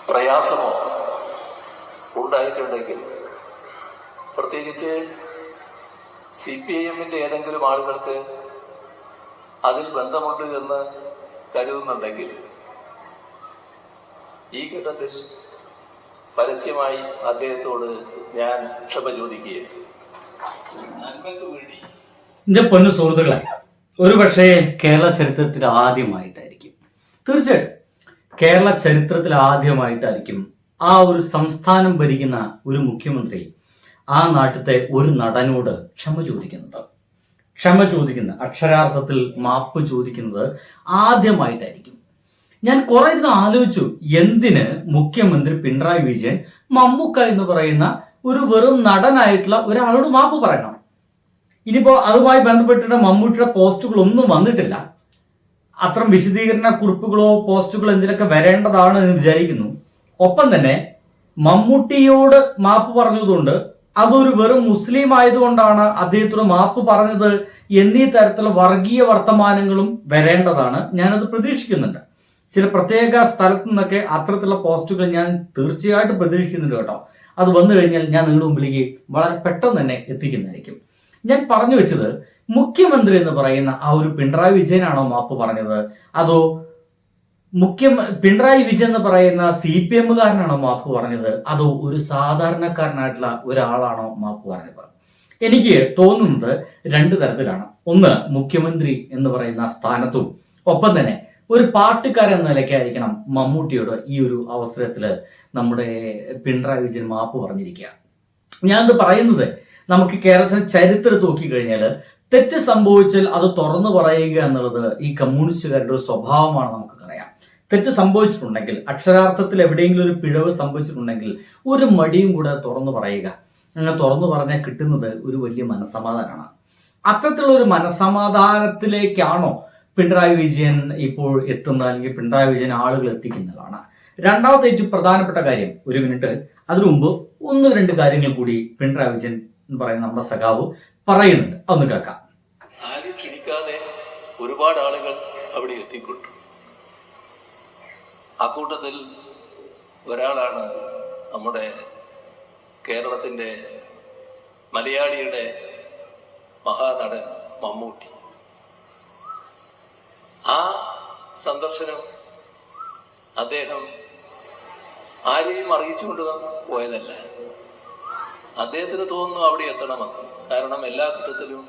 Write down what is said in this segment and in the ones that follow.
പ്രയാസമോ ഉണ്ടായിട്ടുണ്ടെങ്കിൽ, പ്രത്യേകിച്ച് CPIM-ന്റെ ഏതെങ്കിലും ആളുകൾക്ക് അതിൽ ബന്ധമുണ്ട് എന്ന് കരുതുന്നുണ്ടെങ്കിൽ, ഈ ഘട്ടത്തിൽ പരസ്യമായി അദ്ദേഹത്തോട് ഞാൻ ക്ഷമ ചോദിക്കുകയാണ്. നന്മയ്ക്ക് വേണ്ടി. എന്റെ പൊന്നു സുഹൃത്തുക്കളെ, ഒരു പക്ഷേ കേരള ചരിത്രത്തിൽ ആദ്യമായിട്ടായിരിക്കും, തീർച്ചയായിട്ടും കേരള ചരിത്രത്തിൽ ആദ്യമായിട്ടായിരിക്കും ആ ഒരു സംസ്ഥാനം ഭരിക്കുന്ന ഒരു മുഖ്യമന്ത്രി ആ നാട്ടിലത്തെ ഒരു നടനോട് ക്ഷമ ചോദിക്കുന്നത്, അക്ഷരാർത്ഥത്തിൽ മാപ്പ് ചോദിക്കുന്നത് ആദ്യമായിട്ടായിരിക്കും. ഞാൻ കുറെ ഇരുന്ന് ആലോചിച്ചു, എന്തിന് മുഖ്യമന്ത്രി പിണറായി വിജയൻ മമ്മൂക്ക എന്ന് പറയുന്ന ഒരു വെറും നടനായിട്ടുള്ള ഒരാളോട് മാപ്പ് പറയണം? ഇനിയിപ്പോ അതുമായി ബന്ധപ്പെട്ടിട്ട് മമ്മൂട്ടിയുടെ പോസ്റ്റുകളൊന്നും വന്നിട്ടില്ല. അത്തരം വിശദീകരണ കുറിപ്പുകളോ പോസ്റ്റുകളോ എന്തിനൊക്കെ വരേണ്ടതാണ് എന്ന് വിചാരിക്കുന്നു. ഒപ്പം തന്നെ മമ്മൂട്ടിയോട് മാപ്പ് പറഞ്ഞതുകൊണ്ട് അതൊരു വെറും മുസ്ലിം ആയതുകൊണ്ടാണ് അദ്ദേഹത്തോട് മാപ്പ് പറഞ്ഞത് എന്നീ തരത്തിലുള്ള വർഗീയ വർത്തമാനങ്ങളും വരേണ്ടതാണ്. ഞാനത് പ്രതീക്ഷിക്കുന്നുണ്ട്. ചില പ്രത്യേക സ്ഥലത്തു നിന്നൊക്കെ അത്തരത്തിലുള്ള പോസ്റ്റുകൾ ഞാൻ തീർച്ചയായിട്ടും പ്രതീക്ഷിക്കുന്നുണ്ട് കേട്ടോ. അത് വന്നു കഴിഞ്ഞാൽ ഞാൻ നിങ്ങളുടെ മുമ്പിലേക്ക് വളരെ പെട്ടെന്ന് തന്നെ എത്തിക്കുന്നതായിരിക്കും. ഞാൻ പറഞ്ഞു വെച്ചത്, മുഖ്യമന്ത്രി എന്ന് പറയുന്ന ആ ഒരു പിണറായി വിജയനാണോ മാപ്പ് പറഞ്ഞത്, അതോ പിണറായി വിജയൻ എന്ന് പറയുന്ന CPM-കാരനാണോ മാപ്പ് പറഞ്ഞത്, അതോ ഒരു സാധാരണക്കാരനായിട്ടുള്ള ഒരാളാണോ മാപ്പ് പറഞ്ഞത്? എനിക്ക് തോന്നുന്നത് രണ്ടു തരത്തിലാണ്. ഒന്ന്, മുഖ്യമന്ത്രി എന്ന് പറയുന്ന സ്ഥാനത്തും ഒപ്പം തന്നെ ഒരു പാർട്ടിക്കാരൻ എന്ന നിലയ്ക്കായിരിക്കണം മമ്മൂട്ടിയോട് ഈ ഒരു അവസരത്തിൽ നമ്മുടെ പിണറായി വിജയൻ മാപ്പ് പറഞ്ഞിരിക്കുക. ഞാനത് പറയുന്നത്, നമുക്ക് കേരളത്തിലെ ചരിത്രം നോക്കിക്കഴിഞ്ഞാൽ തെറ്റ് സംഭവിച്ചാൽ അത് തുറന്നു പറയുക എന്നുള്ളത് ഈ കമ്മ്യൂണിസ്റ്റുകാരുടെ ഒരു സ്വഭാവമാണ്. നമുക്കറിയാം, തെറ്റ് സംഭവിച്ചിട്ടുണ്ടെങ്കിൽ, അക്ഷരാർത്ഥത്തിൽ എവിടെയെങ്കിലും ഒരു പിഴവ് സംഭവിച്ചിട്ടുണ്ടെങ്കിൽ ഒരു മടിയും കൂടെ തുറന്നു പറയുക. അങ്ങനെ തുറന്നു പറഞ്ഞാൽ കിട്ടുന്നത് ഒരു വലിയ മനസ്സമാധാനമാണ്. അത്തരത്തിലുള്ള ഒരു മനസ്സമാധാനത്തിലേക്കാണോ പിണറായി വിജയൻ ഇപ്പോൾ എത്തുന്നത്, അല്ലെങ്കിൽ പിണറായി വിജയൻ ആളുകൾ എത്തിക്കുന്നതാണ്? രണ്ടാമത്തെ ഏറ്റവും പ്രധാനപ്പെട്ട കാര്യം, ഒരു മിനിറ്റ് അതിനു മുമ്പ് ഒന്ന് രണ്ട് കാര്യങ്ങൾ കൂടി പിണറായി വിജയൻ എന്ന് പറയുന്ന നമ്മുടെ സഖാവ് പറയുന്നുണ്ട്, അതൊന്ന് കേൾക്കാം. ആരും ക്ഷണിക്കാതെ ഒരുപാട് ആളുകൾ അവിടെ എത്തിപ്പെട്ടു. അക്കൂട്ടത്തിൽ ഒരാളാണ് നമ്മുടെ കേരളത്തിന്റെ മലയാളിയുടെ മഹാനടൻ മമ്മൂട്ടി. ആ സന്ദർശനം അദ്ദേഹം ആരെയും അറിയിച്ചുകൊണ്ട് പോയതല്ല. അദ്ദേഹത്തിന് തോന്നുന്നു അവിടെ എത്തണമെന്ന്. കാരണം എല്ലാ ഘട്ടത്തിലും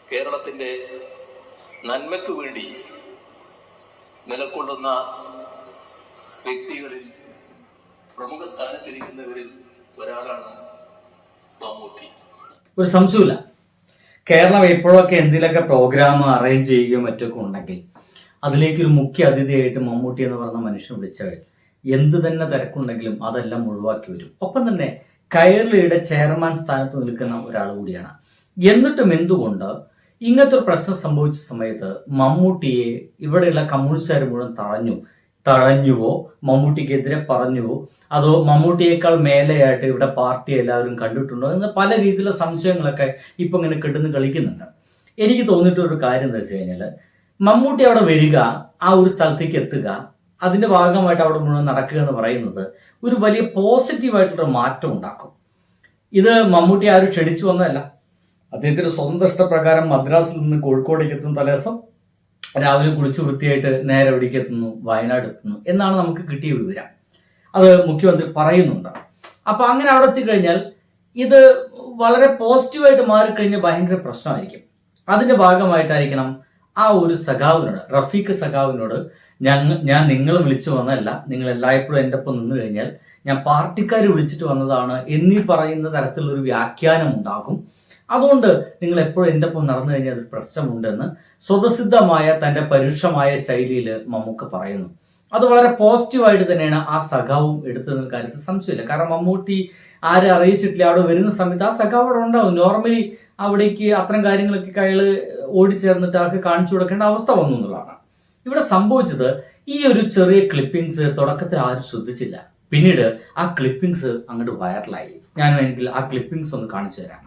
കേരളത്തിന്റെ നന്മയ്ക്ക് വേണ്ടി നിലകൊള്ളുന്ന വ്യക്തികളിൽ പ്രമുഖ സ്ഥാനത്തിരിക്കുന്നവരിൽ ഒരാളാണ് മമ്മൂട്ടി. ഒരു സംശയമില്ല, കേരളം എപ്പോഴൊക്കെ എന്തെങ്കിലുമൊക്കെ പ്രോഗ്രാം അറേഞ്ച് ചെയ്യുകയോ മറ്റൊക്കെ ഉണ്ടെങ്കിൽ അതിലേക്കൊരു മുഖ്യ അതിഥിയായിട്ട് മമ്മൂട്ടി എന്ന് പറയുന്ന മനുഷ്യനെ വിളിച്ചാൽ എന്ത് തന്നെ തിരക്കുണ്ടെങ്കിലും അതെല്ലാം ഒഴിവാക്കി വരും. ഒപ്പം തന്നെ കൈരളിയുടെ ചെയർമാൻ സ്ഥാനത്ത് നിൽക്കുന്ന ഒരാൾ കൂടിയാണ്. എന്നിട്ടും എന്തുകൊണ്ട് ഇങ്ങനത്തെ ഒരു പ്രശ്നം സംഭവിച്ച സമയത്ത് മമ്മൂട്ടിയെ ഇവിടെയുള്ള കമ്മ്യൂണിസ്റ്റുകാർ മുഴുവൻ തഴഞ്ഞുവോ, മമ്മൂട്ടിക്കെതിരെ പറഞ്ഞുവോ, അതോ മമ്മൂട്ടിയേക്കാൾ മേലെയായിട്ട് ഇവിടെ പാർട്ടി എല്ലാവരും കണ്ടിട്ടുണ്ടോ എന്ന പല രീതിയിലുള്ള സംശയങ്ങളൊക്കെ ഇപ്പൊ ഇങ്ങനെ കെട്ടുന്ന് കളിക്കുന്നുണ്ട്. എനിക്ക് തോന്നിയിട്ടൊരു കാര്യം എന്താ വെച്ച് കഴിഞ്ഞാൽ, മമ്മൂട്ടി അവിടെ വരിക, ആ ഒരു സ്ഥലത്തേക്ക് എത്തുക, അതിന്റെ ഭാഗമായിട്ട് അവിടെ മുഴുവൻ നടക്കുക എന്ന് പറയുന്നത് ഒരു വലിയ പോസിറ്റീവായിട്ടുള്ള മാറ്റം ഉണ്ടാക്കും. ഇത് മമ്മൂട്ടി ആരും ക്ഷണിച്ചു വന്നതല്ല. അദ്ദേഹത്തിന്റെ സ്വന്തം ഇഷ്ടപ്രകാരം മദ്രാസിൽ നിന്ന് കോഴിക്കോടേക്ക് എത്തുന്ന തലേദിവസം രാവിലെ കുളിച്ചു വൃത്തിയായിട്ട് നേരെ എവിടേക്ക് എത്തുന്നു, വയനാട് എത്തുന്നു എന്നാണ് നമുക്ക് കിട്ടിയ വിവരം. അത് മുഖ്യമന്ത്രി പറയുന്നുണ്ട്. അപ്പൊ അങ്ങനെ അവിടെ എത്തിക്കഴിഞ്ഞാൽ ഇത് വളരെ പോസിറ്റീവായിട്ട് മാറിക്കഴിഞ്ഞാൽ ഭയങ്കര പ്രശ്നമായിരിക്കും. അതിന്റെ ഭാഗമായിട്ടായിരിക്കണം ആ ഒരു സഖാവിനോട്, റഫീഖ് സഖാവിനോട്, ഞാൻ നിങ്ങൾ വിളിച്ചു വന്നതല്ല, നിങ്ങൾ എല്ലായ്പ്പോഴും എൻ്റെ ഒപ്പം നിന്ന് കഴിഞ്ഞാൽ ഞാൻ പാർട്ടിക്കാർ വിളിച്ചിട്ട് വന്നതാണ് എന്നീ പറയുന്ന തരത്തിലുള്ളൊരു വ്യാഖ്യാനം ഉണ്ടാകും. അതുകൊണ്ട് നിങ്ങൾ എപ്പോഴും എൻ്റെ ഒപ്പം നടന്നു കഴിഞ്ഞാൽ അത് പ്രശ്നമുണ്ടെന്ന് സ്വതസിദ്ധമായ തൻ്റെ പരുഷമായ ശൈലിയിൽ മമ്മൂക്ക പറയുന്നു. അത് വളരെ പോസിറ്റീവായിട്ട് തന്നെയാണ് ആ സഖാവും എടുത്തതെന്ന കാര്യത്തിൽ സംശയമില്ല. കാരണം മമ്മൂട്ടി ആരെ അറിയിച്ചിട്ടില്ല, അവിടെ വരുന്ന സമയത്ത് ആ സഖാവ് അവിടെ ഉണ്ടാവും. നോർമലി അവിടേക്ക് അത്തരം കാര്യങ്ങളൊക്കെ അയാൾ ഓടിച്ചേർന്നിട്ട് ആൾക്ക് കാണിച്ചു കൊടുക്കേണ്ട അവസ്ഥ വന്നു എന്നുള്ളതാണ്. ഇവിടെ സംഭവിച്ചത്, ഈ ഒരു ചെറിയ ക്ലിപ്പിങ്സ് തുടക്കത്തിൽ ആരും ശ്രദ്ധിച്ചില്ല. പിന്നീട് ആ ക്ലിപ്പിങ്സ് അങ്ങോട്ട് വൈറലായി. ഞാൻ വേണമെങ്കിൽ ആ ക്ലിപ്പിങ്സ് ഒന്ന് കാണിച്ചു തരാം.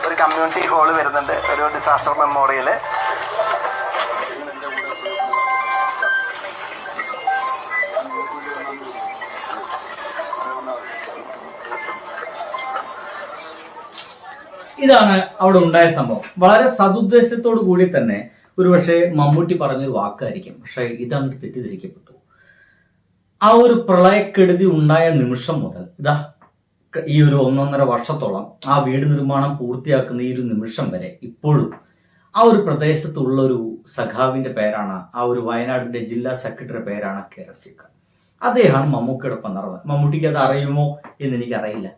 ഒരു കമ്മ്യൂണിറ്റി ഹാള് വരുന്നുണ്ട്, ഒരു ഡിസാസ്റ്റർ മെമ്മോറിയൽ. ഇതാണ് അവിടെ ഉണ്ടായ സംഭവം. വളരെ സതുദ്ദേശത്തോടു കൂടി തന്നെ ഒരുപക്ഷെ മമ്മൂട്ടി പറഞ്ഞൊരു വാക്കായിരിക്കും, പക്ഷെ ഇതാണ് തെറ്റിദ്ധരിക്കപ്പെട്ടു. ആ ഒരു പ്രളയക്കെടുതി ഉണ്ടായ നിമിഷം മുതൽ ഈ ഒരു 1.5 വർഷത്തോളം ആ വീട് നിർമ്മാണം പൂർത്തിയാക്കുന്ന ഈ ഒരു നിമിഷം വരെ ഇപ്പോഴും ആ ഒരു പ്രദേശത്തുള്ള ഒരു സഖാവിന്റെ പേരാണ്, ആ ഒരു വയനാടിന്റെ ജില്ലാ സെക്രട്ടറി പേരാണ് കെ റഫീഖ്. അദ്ദേഹമാണ് മമ്മൂട്ടിയോടൊപ്പം നടന്നത്. മമ്മൂട്ടിക്ക് അത് അറിയുമോ എന്ന് എനിക്കറിയില്ല.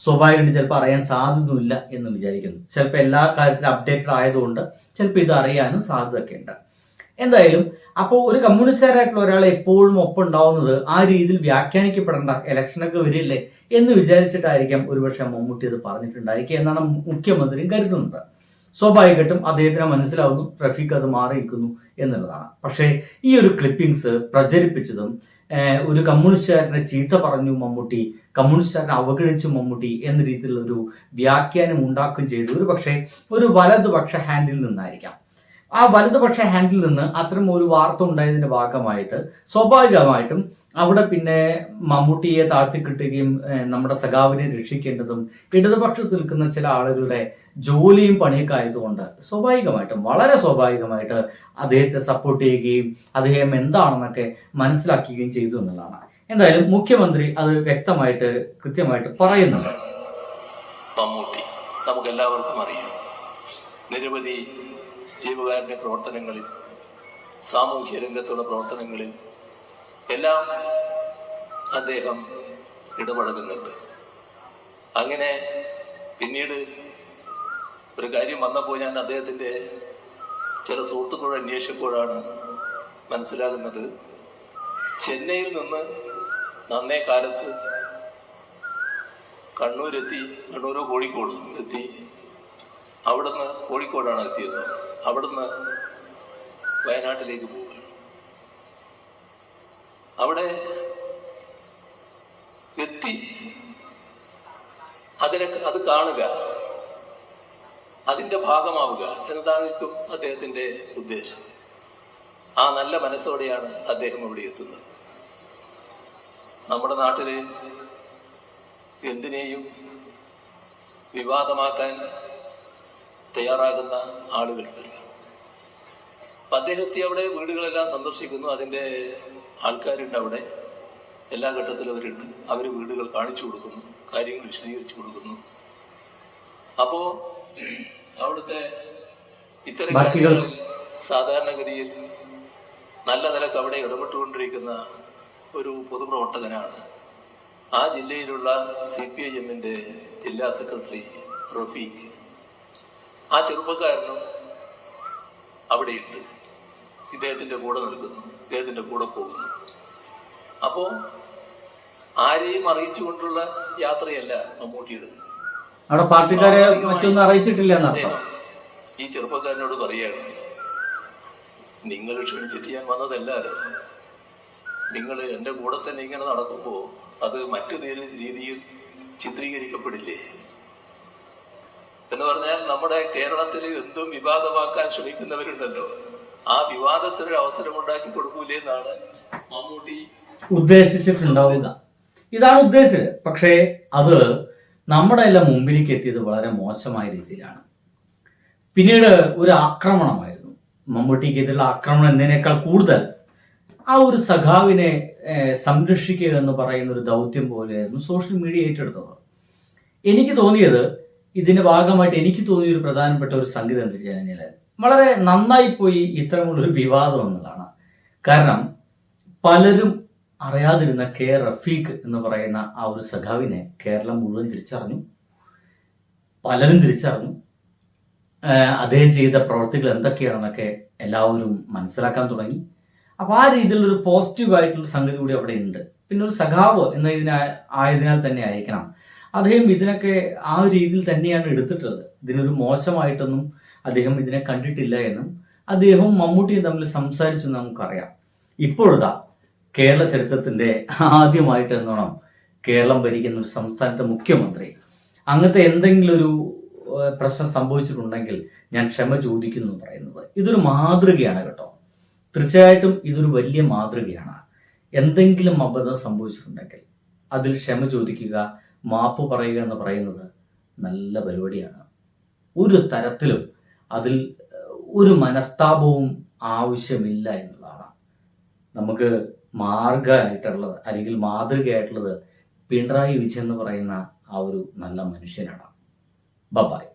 സ്വാഭാവികമായിട്ട് ചിലപ്പോൾ അറിയാൻ സാധ്യതയില്ല എന്ന് വിചാരിക്കുന്നു. ചിലപ്പോൾ എല്ലാ കാര്യത്തിലും അപ്ഡേറ്റഡ് ആയതുകൊണ്ട് ചിലപ്പോൾ ഇത് അറിയാനും സാധ്യതയൊക്കെ ഉണ്ട്. എന്തായാലും അപ്പോൾ ഒരു കമ്മ്യൂണിസ്റ്റുകാരായിട്ടുള്ള ഒരാൾ എപ്പോഴും ഒപ്പം ഉണ്ടാവുന്നത് ആ രീതിയിൽ വ്യാഖ്യാനിക്കപ്പെടേണ്ട, ഇലക്ഷനൊക്കെ വരില്ലേ എന്ന് വിചാരിച്ചിട്ടായിരിക്കാം ഒരുപക്ഷെ മമ്മൂട്ടി അത് പറഞ്ഞിട്ടുണ്ടായിരിക്കുക എന്നാണ് മുഖ്യമന്ത്രിയും കരുതുന്നത്. സ്വാഭാവികമായിട്ടും അദ്ദേഹത്തിന് മനസ്സിലാവുന്നു റഫീഖ് അത് മാറിയിരിക്കുന്നു എന്നുള്ളതാണ്. പക്ഷേ ഈ ഒരു ക്ലിപ്പിംഗ്സ് പ്രചരിപ്പിച്ചതും ഒരു കമ്മ്യൂണിസ്റ്റുകാരനെ ചീത്ത പറഞ്ഞു മമ്മൂട്ടി, കമ്മ്യൂണിസ്റ്റുകാരനെ അവഗണിച്ചു മമ്മൂട്ടി എന്ന രീതിയിലുള്ള ഒരു വ്യാഖ്യാനം ഉണ്ടാക്കുകയും ചെയ്തു ഒരു പക്ഷേ ഒരു വലതുപക്ഷ ഹാൻഡിൽ നിന്നായിരിക്കാം. ആ വലതുപക്ഷ ഹാൻഡിൽ നിന്ന് അത്തരം ഒരു വാർത്ത ഉണ്ടായതിന്റെ ഭാഗമായിട്ട് സ്വാഭാവികമായിട്ടും അവിടെ പിന്നെ മമ്മൂട്ടിയെ താഴ്ത്തിക്കിട്ടുകയും നമ്മുടെ സഖാവിനെ രക്ഷിക്കേണ്ടതും ഇടതുപക്ഷത്ത് നിൽക്കുന്ന ചില ആളുകളുടെ ജോലിയും പണിയൊക്കെ ആയതുകൊണ്ട് സ്വാഭാവികമായിട്ടും വളരെ സ്വാഭാവികമായിട്ട് അദ്ദേഹത്തെ സപ്പോർട്ട് ചെയ്യുകയും അദ്ദേഹം എന്താണെന്നൊക്കെ മനസ്സിലാക്കുകയും ചെയ്തു എന്നുള്ളതാണ്. എന്തായാലും മുഖ്യമന്ത്രി അത് വ്യക്തമായിട്ട് കൃത്യമായിട്ട് പറയുന്നുണ്ട്. മമ്മൂട്ടി നമുക്കെല്ലാവർക്കും അറിയാം, നിരവധി ജീവകാരുണ്യ പ്രവർത്തനങ്ങളിൽ, സാമൂഹ്യ രംഗത്തുള്ള പ്രവർത്തനങ്ങളിൽ എല്ലാം അദ്ദേഹം ഇടപെടുന്നുണ്ട്. അങ്ങനെ പിന്നീട് ഒരു കാര്യം വന്നപ്പോൾ ഞാൻ അദ്ദേഹത്തിൻ്റെ ചില സുഹൃത്തുക്കളോട് അന്വേഷിച്ചപ്പോഴാണ് മനസ്സിലാകുന്നത്, ചെന്നൈയിൽ നിന്ന് നന്നേ കാലത്ത് കണ്ണൂരോ കോഴിക്കോട് എത്തി, അവിടുന്ന് കോഴിക്കോടാണ് എത്തിയത്, അവിടുന്ന് വയനാട്ടിലേക്ക് പോവുകയാണ്. അവിടെ എത്തി അത് കാണുക, അതിന്റെ ഭാഗമാവുക എന്നതായിരിക്കും അദ്ദേഹത്തിന്റെ ഉദ്ദേശം. ആ നല്ല മനസ്സോടെയാണ് അദ്ദേഹം ഇവിടെ എത്തുന്നത്. നമ്മുടെ നാട്ടില് എന്തിനേയും വിവാദമാക്കാൻ തയ്യാറാകുന്ന ആളുകളുണ്ടല്ലോ. അപ്പൊ അദ്ദേഹത്തെ അവിടെ വീടുകളെല്ലാം സന്ദർശിക്കുന്നു, അതിൻ്റെ ആൾക്കാരുണ്ട് അവിടെ, എല്ലാ ഘട്ടത്തിലും അവരുണ്ട്. അവർ വീടുകൾ കാണിച്ചു കൊടുക്കുന്നു, കാര്യങ്ങൾ വിശദീകരിച്ചു കൊടുക്കുന്നു. അപ്പോ അവിടുത്തെ ഇത്തരം കാര്യങ്ങളിൽ സാധാരണഗതിയിൽ നല്ല നിലക്ക് അവിടെ ഇടപെട്ടുകൊണ്ടിരിക്കുന്ന ഒരു പൊതുപ്രവർത്തകനാണ് ആ ജില്ലയിലുള്ള CPIM-ന്റെ ജില്ലാ സെക്രട്ടറി റഫീഖ്. ആ ചെറുപ്പക്കാരനും അവിടെയുണ്ട്, ഇദ്ദേഹത്തിന്റെ കൂടെ നിൽക്കുന്നു, ഇദ്ദേഹത്തിന്റെ കൂടെ പോകുന്നു. അപ്പോ ആരെയും അറിയിച്ചുകൊണ്ടുള്ള യാത്രയല്ല മമ്മൂട്ടിയുടെ. അവിടെ പാർട്ടിക്കാരെ മറ്റൊന്നും അറിയിച്ചിട്ടില്ല. അദ്ദേഹം ഈ ചെറുപ്പക്കാരനോട് പറയാണ്, നിങ്ങൾ ക്ഷണിച്ചിട്ട് ഞാൻ വന്നതല്ലാലോ, നിങ്ങൾ എൻ്റെ കൂടെ തന്നെ ഇങ്ങനെ നടക്കുമ്പോൾ അത് മറ്റു രീതിയിൽ ചിത്രീകരിക്കപ്പെടില്ലേ എന്ന് പറഞ്ഞാൽ, നമ്മുടെ കേരളത്തിൽ എന്തും വിവാദമാക്കാൻ ശ്രമിക്കുന്നവരുണ്ടല്ലോ, ആ വിവാദത്തിനൊരു അവസരം ഉണ്ടാക്കി കൊടുക്കൂലേ എന്നാണ് മമ്മൂട്ടി ഉദ്ദേശിച്ചിട്ടുണ്ടാവുക. ഇതാണ് ഉദ്ദേശിച്ചത്. പക്ഷേ അത് നമ്മുടെ എല്ലാം മുമ്പിലേക്ക് എത്തിയത് വളരെ മോശമായ രീതിയിലാണ്. പിന്നീട് ഒരു ആക്രമണമായിരുന്നു മമ്മൂട്ടിക്കെതിരെയുള്ള ആക്രമണം എന്നതിനേക്കാൾ കൂടുതൽ ആ ഒരു സഖാവിനെ സംരക്ഷിക്കുക എന്ന് പറയുന്ന ഒരു ദൗത്യം പോലെയായിരുന്നു സോഷ്യൽ മീഡിയ ഏറ്റെടുത്തത്. എനിക്ക് തോന്നിയത്, ഇതിന്റെ ഭാഗമായിട്ട് എനിക്ക് തോന്നിയ ഒരു പ്രധാനപ്പെട്ട ഒരു സംഗതി എന്താ വെച്ച് കഴിഞ്ഞാൽ, വളരെ നന്നായി പോയി ഇത്തരമുള്ളൊരു വിവാദം എന്നതാണ്. കാരണം പലരും അറിയാതിരുന്ന കെ റഫീഖ് എന്ന് പറയുന്ന ആ ഒരു സഖാവിനെ കേരളം മുഴുവൻ തിരിച്ചറിഞ്ഞു, പലരും തിരിച്ചറിഞ്ഞു. അദ്ദേഹം ചെയ്ത പ്രവർത്തികൾ എന്തൊക്കെയാണെന്നൊക്കെ എല്ലാവരും മനസ്സിലാക്കാൻ തുടങ്ങി. അപ്പൊ ആ രീതിയിലുള്ളൊരു പോസിറ്റീവായിട്ടുള്ള സംഗതി കൂടി അവിടെ ഉണ്ട്. പിന്നെ ഒരു സഖാവ് ആയതിനാൽ തന്നെ ആയിരിക്കണം അദ്ദേഹം ഇതിനൊക്കെ ആ ഒരു രീതിയിൽ തന്നെയാണ് എടുത്തിട്ടുള്ളത്. ഇതിനൊരു മോശമായിട്ടൊന്നും അദ്ദേഹം ഇതിനെ കണ്ടിട്ടില്ല എന്നും അദ്ദേഹവും മമ്മൂട്ടിയും തമ്മിൽ സംസാരിച്ചു നമുക്കറിയാം. ഇപ്പോഴതാ കേരള ചരിത്രത്തിന്റെ ആദ്യമായിട്ട് എന്നോണം കേരളം ഭരിക്കുന്ന ഒരു സംസ്ഥാനത്തെ മുഖ്യമന്ത്രി അങ്ങനത്തെ എന്തെങ്കിലും ഒരു പ്രശ്നം സംഭവിച്ചിട്ടുണ്ടെങ്കിൽ ഞാൻ ക്ഷമ ചോദിക്കുന്നു എന്ന് പറയുന്നത് ഇതൊരു മാതൃകയാണ് കേട്ടോ. തീർച്ചയായിട്ടും ഇതൊരു വലിയ മാതൃകയാണ്. എന്തെങ്കിലും അബദ്ധം സംഭവിച്ചിട്ടുണ്ടെങ്കിൽ അതിൽ ക്ഷമ ചോദിക്കുക, മാപ്പ് പറയുക എന്ന് പറയുന്നത് നല്ല പരിപാടിയാണ്. ഒരു തരത്തിലും അതിൽ ഒരു മനസ്താപവും ആവശ്യമില്ല എന്നുള്ളതാണ്. നമുക്ക് മാർഗമായിട്ടുള്ളത് അല്ലെങ്കിൽ മാതൃകയായിട്ടുള്ളത് പിണറായി വിജയൻ എന്ന് പറയുന്ന ആ ഒരു നല്ല മനുഷ്യനാണ്. ബൈ.